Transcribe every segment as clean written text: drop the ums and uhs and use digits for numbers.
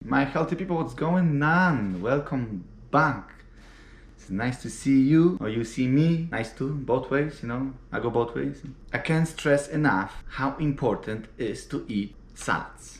My healthy people, what's going on? Welcome back. It's nice to see you, or you see me. Nice too, both ways, you know, I go both ways. I can't stress enough how important it is to eat salads.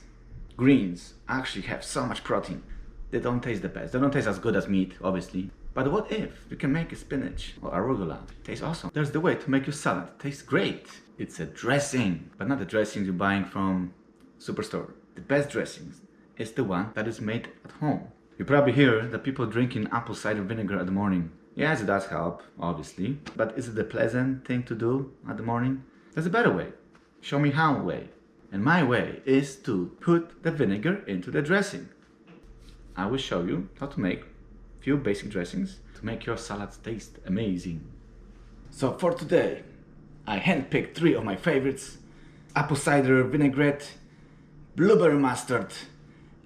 Greens actually have so much protein. They don't taste the best. They don't taste as good as meat, obviously. But what if you can make a spinach or arugula? It tastes awesome. There's the way to make your salad. It tastes great. It's a dressing, but not the dressings you're buying from superstore. The best dressings is the one that is made at home. You probably hear that people drinking apple cider vinegar at the morning. Yes, it does help, obviously. But is it the pleasant thing to do at the morning? There's a better way. Show me how way. And my way is to put the vinegar into the dressing. I will show you how to make a few basic dressings to make your salads taste amazing. So for today, I handpicked 3 of my favorites: apple cider vinaigrette, blueberry mustard,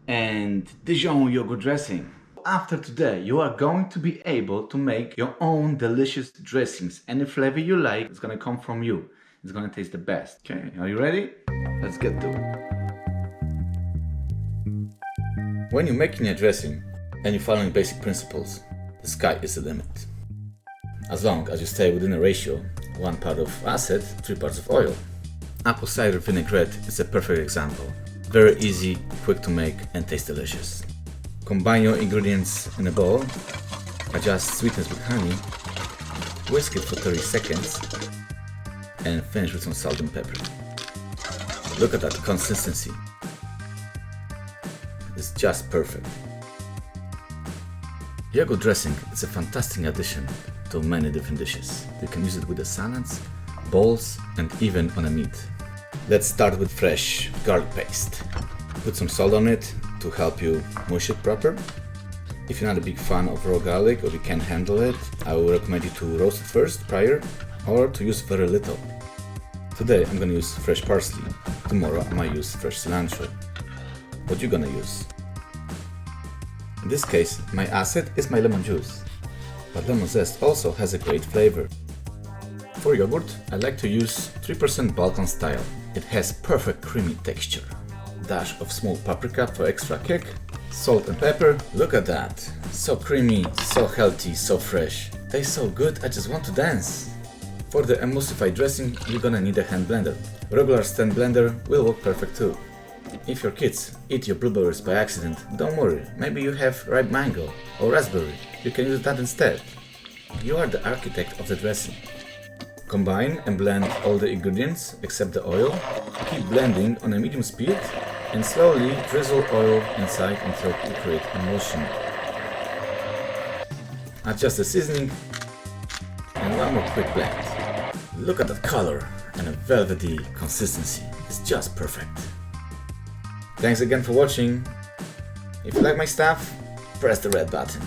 and Dijon yogurt dressing. After today, you are going to be able to make your own delicious dressings. Any flavor you like is going to come from you. It's going to taste the best. Okay, are you ready? Let's get to it. When you're making a dressing and you're following basic principles, the sky is the limit. As long as you stay within a ratio, 1 part of acid, 3 parts of oil. Apple cider vinaigrette is a perfect example. Very easy, quick to make, and taste delicious. Combine your ingredients in a bowl, adjust sweetness with honey, whisk it for 30 seconds, and finish with some salt and pepper. Look at that consistency. It's just perfect. Yogurt dressing is a fantastic addition to many different dishes. You can use it with the salads, bowls, and even on a meat. Let's start with fresh garlic paste. Put some salt on it to help you mush it proper. If you're not a big fan of raw garlic or you can't handle it, I will recommend you to roast it first prior or to use very little. Today I'm gonna use fresh parsley. Tomorrow I might use fresh cilantro. What you gonna use? In this case, my acid is my lemon juice, but lemon zest also has a great flavor. For yogurt, I like to use 3% Balkan style. It has perfect creamy texture. Dash of smoked paprika for extra kick. Salt and pepper. Look at that. So creamy, so healthy, so fresh. Tastes so good, I just want to dance. For the emulsified dressing, you're gonna need a hand blender. Regular stand blender will work perfect too. If your kids eat your blueberries by accident, don't worry. Maybe you have ripe mango or raspberry. You can use that instead. You are the architect of the dressing. Combine and blend all the ingredients except the oil. Keep blending on a medium speed and slowly drizzle oil inside until you create emulsion. Adjust the seasoning and one more quick blend. Look at that color and a velvety consistency. It's just perfect. Thanks again for watching. If you like my stuff, press the red button.